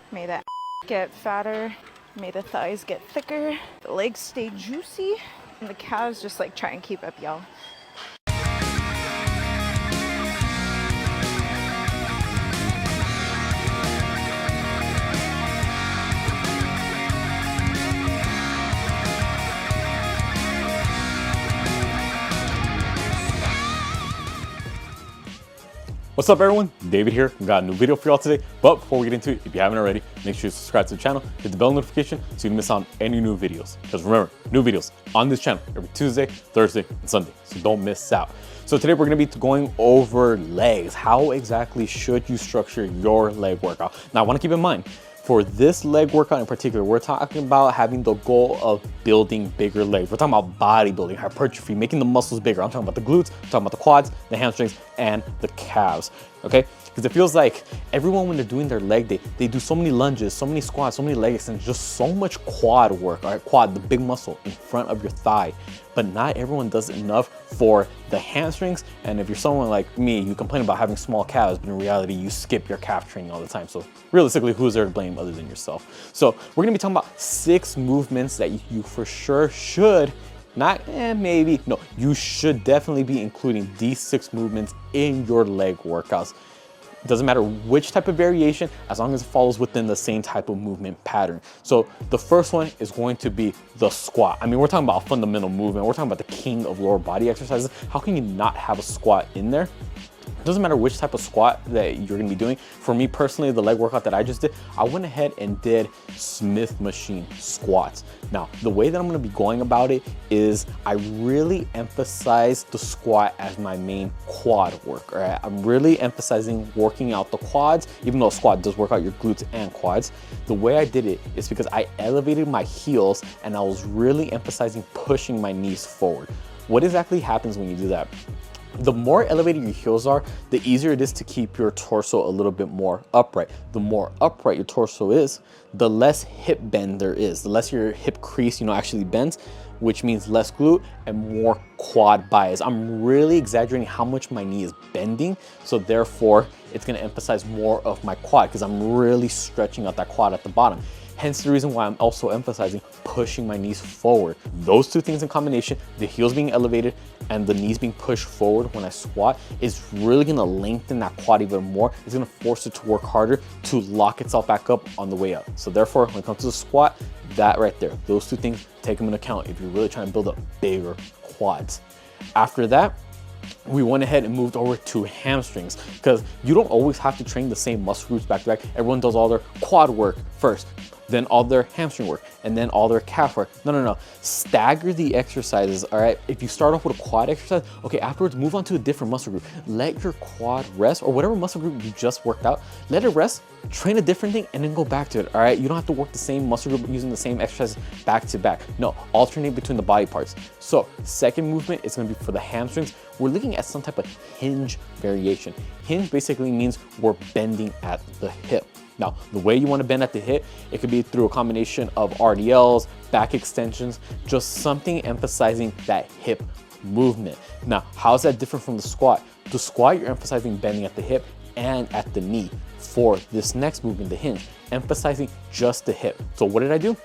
May the get fatter. May the thighs get thicker. The legs stay juicy. And the calves just like try and keep up, y'all. What's up everyone, David here. We got a new video for y'all today, but before we get into it, if you haven't already, make sure you subscribe to the channel, hit the bell notification so you don't miss out on any new videos. Because remember, new videos on this channel every Tuesday, Thursday, and Sunday, so don't miss out. So today we're gonna be going over legs. How exactly should you structure your leg workout? Now I wanna keep in mind, for this leg workout in particular, we're talking about having the goal of building bigger legs. We're talking about bodybuilding, hypertrophy, making the muscles bigger. I'm talking about the glutes, I'm talking about the quads, the hamstrings, and the calves, okay? Because it feels like everyone, when they're doing their leg day, they do so many lunges, so many squats, so many leg extensions, just so much quad work, all right? Quad, the big muscle in front of your thigh. But not everyone does enough for the hamstrings. And if you're someone like me, you complain about having small calves, but in reality, you skip your calf training all the time. So realistically, who's there to blame other than yourself? So we're gonna be talking about 6 movements that you for sure should, you should definitely be including these 6 movements in your leg workouts. Doesn't matter which type of variation, as long as it follows within the same type of movement pattern. So the first one is going to be the squat. I mean, we're talking about a fundamental movement. We're talking about the king of lower body exercises. How can you not have a squat in there? It doesn't matter which type of squat that you're gonna be doing. For me personally, the leg workout that I just did, I went ahead and did Smith machine squats. Now, the way that I'm gonna be going about it is I really emphasize the squat as my main quad work, all right? I'm really emphasizing working out the quads, even though a squat does work out your glutes and quads. The way I did it is because I elevated my heels and I was really emphasizing pushing my knees forward. What exactly happens when you do that? The more elevated your heels are, the easier it is to keep your torso a little bit more upright. The more upright your torso is, the less hip bend there is. The less your hip crease, actually bends, which means less glute and more quad bias. I'm really exaggerating how much my knee is bending, so therefore it's gonna emphasize more of my quad because I'm really stretching out that quad at the bottom. Hence the reason why I'm also emphasizing pushing my knees forward. Those 2 things in combination, the heels being elevated and the knees being pushed forward when I squat, is really gonna lengthen that quad even more. It's gonna force it to work harder to lock itself back up on the way up. So therefore, when it comes to the squat, that right there, those 2 things, take them into account if you're really trying to build up bigger quads. After that, we went ahead and moved over to hamstrings, because you don't always have to train the same muscle groups back to back. Everyone does all their quad work first, then all their hamstring work, and then all their calf work. No. Stagger the exercises, all right? If you start off with a quad exercise, okay, afterwards move on to a different muscle group. Let your quad rest, or whatever muscle group you just worked out, let it rest, train a different thing, and then go back to it, all right? You don't have to work the same muscle group using the same exercises back to back. No, alternate between the body parts. So second movement is gonna be for the hamstrings. We're looking at some type of hinge variation. Hinge basically means we're bending at the hip. Now, the way you want to bend at the hip, it could be through a combination of RDLs, back extensions, just something emphasizing that hip movement. Now, how is that different from the squat? The squat, you're emphasizing bending at the hip and at the knee. For this next movement, the hinge, emphasizing just the hip. So what did I do?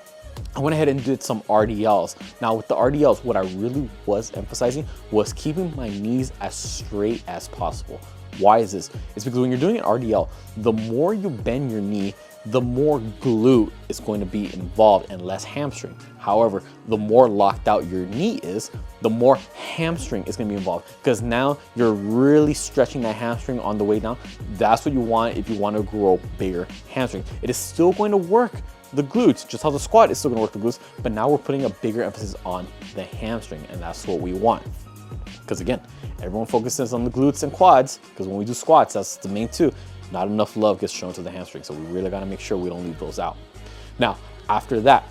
I went ahead and did some RDLs. Now with the RDLs, what I really was emphasizing was keeping my knees as straight as possible. Why is this? It's because when you're doing an RDL, the more you bend your knee, the more glute is going to be involved and less hamstring. However, the more locked out your knee is, the more hamstring is gonna be involved, because now you're really stretching that hamstring on the way down. That's what you want if you want to grow bigger hamstring. It is still going to work the glutes, just how the squat is still gonna work the glutes, but now we're putting a bigger emphasis on the hamstring, and that's what we want. Because again, everyone focuses on the glutes and quads, because when we do squats, that's the main 2. Not enough love gets shown to the hamstring, so we really gotta make sure we don't leave those out. Now, after that,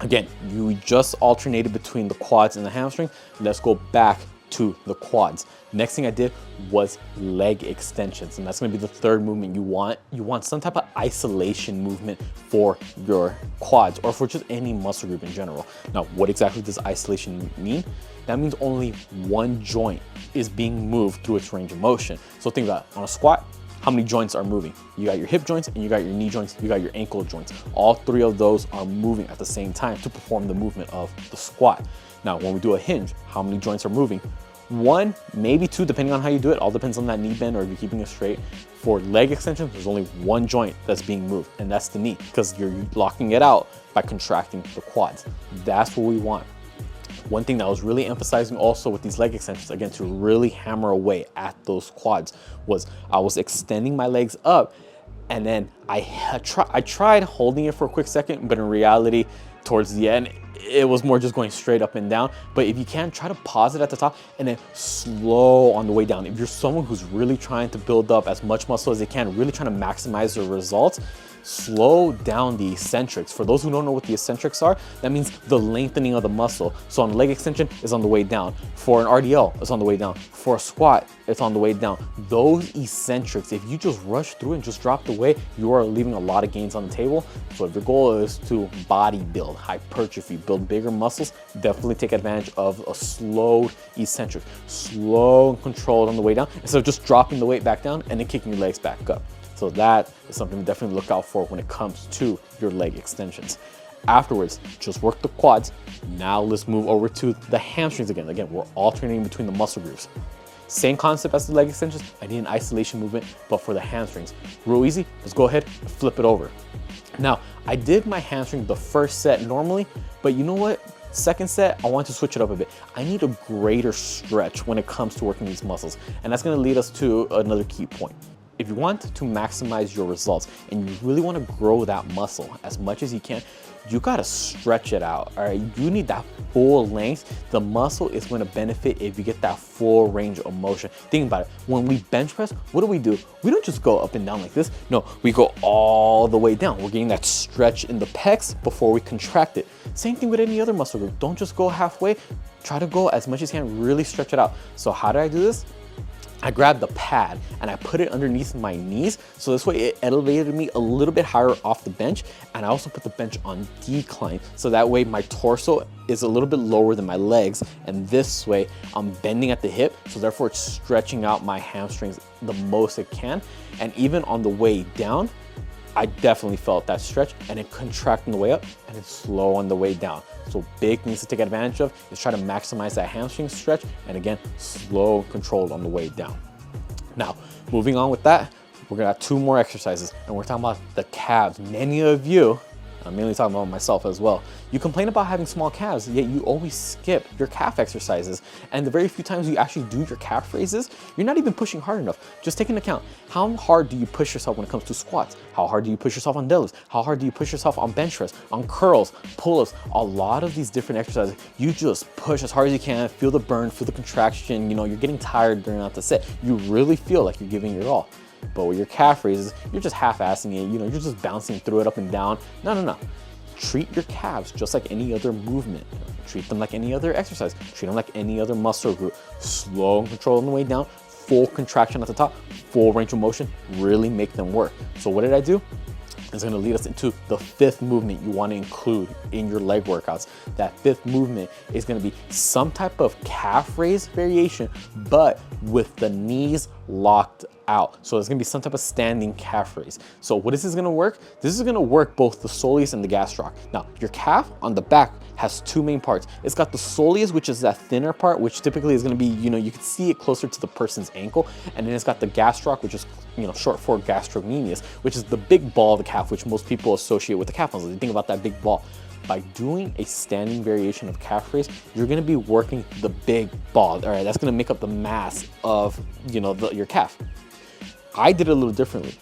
again, you just alternated between the quads and the hamstring. Let's go back to the quads. Next thing I did was leg extensions, and that's gonna be the third movement you want. You want some type of isolation movement for your quads, or for just any muscle group in general. Now, what exactly does isolation mean? That means only one joint is being moved through its range of motion. So think about it. On a squat, how many joints are moving. You got your hip joints and you got your knee joints, you got your ankle joints. All three of those are moving at the same time to perform the movement of the squat. Now, when we do a hinge, how many joints are moving? One, maybe two, depending on how you do it. All depends on that knee bend or if you're keeping it straight. For leg extension, there's only one joint that's being moved, and that's the knee, because you're locking it out by contracting the quads. That's what we want. One thing that I was really emphasizing also with these leg extensions, again, to really hammer away at those quads, was I was extending my legs up, and then I tried holding it for a quick second, but in reality, towards the end, it was more just going straight up and down. But if you can, try to pause it at the top and then slow on the way down. If you're someone who's really trying to build up as much muscle as they can, really trying to maximize their results, slow down the eccentrics. For those who don't know what the eccentrics are, that means the lengthening of the muscle. So on leg extension, it's on the way down. For an RDL, it's on the way down. For a squat, it's on the way down. Those eccentrics, if you just rush through and just drop the weight, you are leaving a lot of gains on the table. So if your goal is to body build, hypertrophy, build bigger muscles, definitely take advantage of a slowed eccentric. Slow and controlled on the way down, instead of just dropping the weight back down and then kicking your legs back up. So that is something to definitely look out for when it comes to your leg extensions. Afterwards, just work the quads. Now let's move over to the hamstrings again. Again, we're alternating between the muscle groups. Same concept as the leg extensions. I need an isolation movement, but for the hamstrings. Real easy, let's go ahead and flip it over. Now, I did my hamstring the first set normally, but you know what? Second set, I want to switch it up a bit. I need a greater stretch when it comes to working these muscles. And that's gonna lead us to another key point. If you want to maximize your results and you really want to grow that muscle as much as you can, you got to stretch it out. All right, you need that full length. The muscle is going to benefit if you get that full range of motion. Think about it. When we bench press, what do? We don't just go up and down like this. No, we go all the way down. We're getting that stretch in the pecs before we contract it. Same thing with any other muscle group. Don't just go halfway. Try to go as much as you can, really stretch it out. So how did I do this? I grabbed the pad and I put it underneath my knees. So this way it elevated me a little bit higher off the bench. And I also put the bench on decline. So that way my torso is a little bit lower than my legs. And this way I'm bending at the hip. So therefore it's stretching out my hamstrings the most it can. And even on the way down, I definitely felt that stretch, and then contract on the way up and then slow on the way down. So big things to take advantage of is try to maximize that hamstring stretch, and again, slow and controlled on the way down. Now, moving on with that, we're gonna have two more exercises, and we're talking about the calves. Many of you, I'm mainly talking about myself as well, you complain about having small calves, yet you always skip your calf exercises. And the very few times you actually do your calf raises, you're not even pushing hard enough. Just take into account, how hard do you push yourself when it comes to squats? How hard do you push yourself on deadlifts? How hard do you push yourself on bench press, on curls, pull-ups? A lot of these different exercises, you just push as hard as you can, feel the burn, feel the contraction, you know, you're getting tired during the set. You really feel like you're giving your all. But with your calf raises, you're just half-assing it, you know, you're just bouncing through it up and down. No. Treat your calves just like any other movement. Treat them like any other exercise. Treat them like any other muscle group. Slow and control on the way down, full contraction at the top, full range of motion, really make them work. So what did I do? It's gonna lead us into the fifth movement you wanna include in your leg workouts. That fifth movement is gonna be some type of calf raise variation, but with the knees locked out. So it's gonna be some type of standing calf raise. So what is this gonna work? This is gonna work both the soleus and the gastroc. Now, your calf on the back has two main parts. It's got the soleus, which is that thinner part, which typically is gonna be, you know, you can see it closer to the person's ankle. And then it's got the gastroc, which is, you know, short for gastrocnemius, which is the big ball of the calf, which most people associate with the calf muscle. You think about that big ball. By doing a standing variation of calf raise, you're gonna be working the big ball. All right, that's gonna make up the mass of, you know, your calf. I did it a little differently.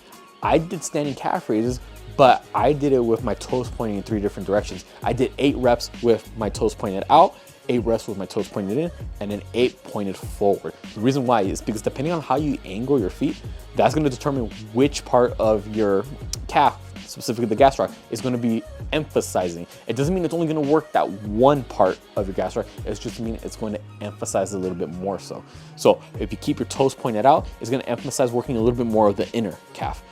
I did standing calf raises, but I did it with my toes pointing in 3 different directions. I did 8 reps with my toes pointed out, 8 reps with my toes pointed in, and then 8 pointed forward. The reason why is because depending on how you angle your feet, that's gonna determine which part of your calf, specifically the gastroc, is gonna be emphasizing. It doesn't mean it's only gonna work that one part of your gastroc, it's just mean it's going to emphasize a little bit more so. So if you keep your toes pointed out, it's gonna emphasize working a little bit more of the inner calf.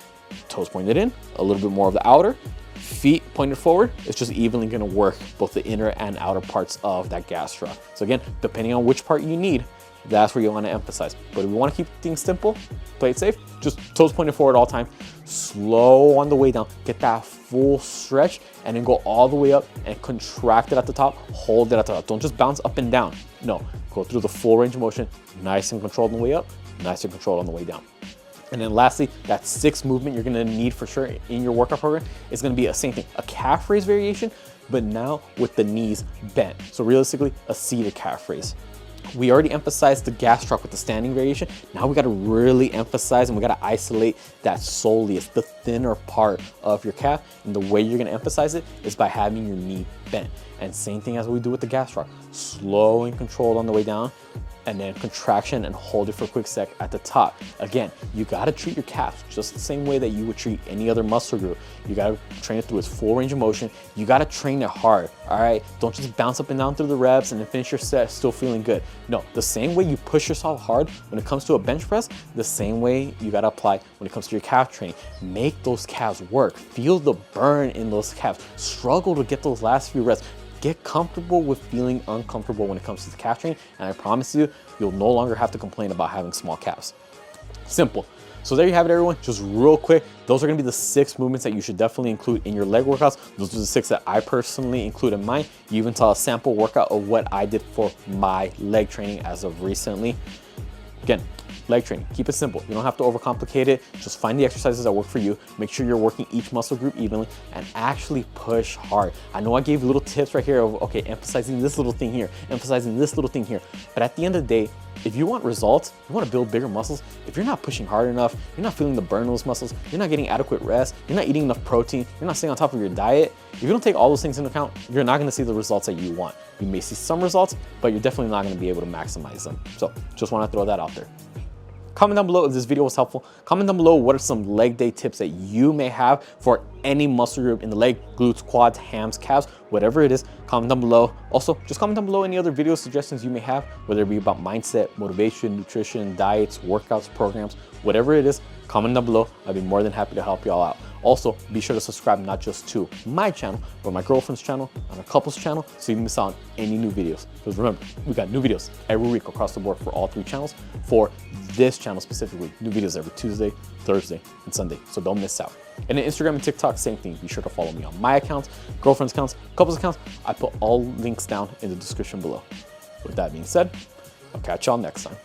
Toes pointed in, a little bit more of the outer. Feet pointed forward, it's just evenly gonna work both the inner and outer parts of that gastroc. So again, depending on which part you need, that's where you want to emphasize. But if we want to keep things simple, play it safe, just toes pointed forward all the time, slow on the way down, get that full stretch, and then go all the way up and contract it at the top, hold it at the top. Don't just bounce up and down. No, go through the full range of motion, nice and controlled on the way up, nice and controlled on the way down. And then lastly, that 6th movement you're gonna need for sure in your workout program is gonna be a same thing, a calf raise variation, but now with the knees bent. So realistically, a seated calf raise. We already emphasized the gastroc with the standing variation. Now we gotta really emphasize and we gotta isolate that soleus, the thinner part of your calf. And the way you're gonna emphasize it is by having your knee bent. And same thing as what we do with the gastroc. Slow and controlled on the way down, and then contraction and hold it for a quick sec at the top. Again, you gotta treat your calves just the same way that you would treat any other muscle group. You gotta train it through its full range of motion. You gotta train it hard, all right? Don't just bounce up and down through the reps and then finish your set still feeling good. No, the same way you push yourself hard when it comes to a bench press, the same way you gotta apply when it comes to your calf training. Make those calves work. Feel the burn in those calves. Struggle to get those last few reps. Get comfortable with feeling uncomfortable when it comes to the calf training, and I promise you, you'll no longer have to complain about having small calves. Simple. So there you have it, everyone. Just real quick, those are gonna be the 6 movements that you should definitely include in your leg workouts. Those are the 6 that I personally include in mine. You even saw a sample workout of what I did for my leg training as of recently. Again, leg training, keep it simple. You don't have to overcomplicate it. Just find the exercises that work for you. Make sure you're working each muscle group evenly and actually push hard. I know I gave little tips right here of, okay, emphasizing this little thing here, emphasizing this little thing here. But at the end of the day, if you want results, you want to build bigger muscles, if you're not pushing hard enough, you're not feeling the burn of those muscles, you're not getting adequate rest, you're not eating enough protein, you're not staying on top of your diet, if you don't take all those things into account, you're not going to see the results that you want. You may see some results, but you're definitely not going to be able to maximize them. So just want to throw that out there. Comment down below if this video was helpful. Comment down below what are some leg day tips that you may have for any muscle group in the leg, glutes, quads, hams, calves, whatever it is. Comment down below. Also, just comment down below any other video suggestions you may have, whether it be about mindset, motivation, nutrition, diets, workouts, programs, whatever it is. Comment down below. I'd be more than happy to help y'all out. Also, be sure to subscribe not just to my channel, but my girlfriend's channel and our couple's channel so you don't miss out on any new videos. Because remember, we got new videos every week across the board for all 3 channels. For this channel specifically, new videos every Tuesday, Thursday, and Sunday. So don't miss out. And then Instagram and TikTok, same thing. Be sure to follow me on my accounts, girlfriend's accounts, couple's accounts. I put all links down in the description below. With that being said, I'll catch y'all next time.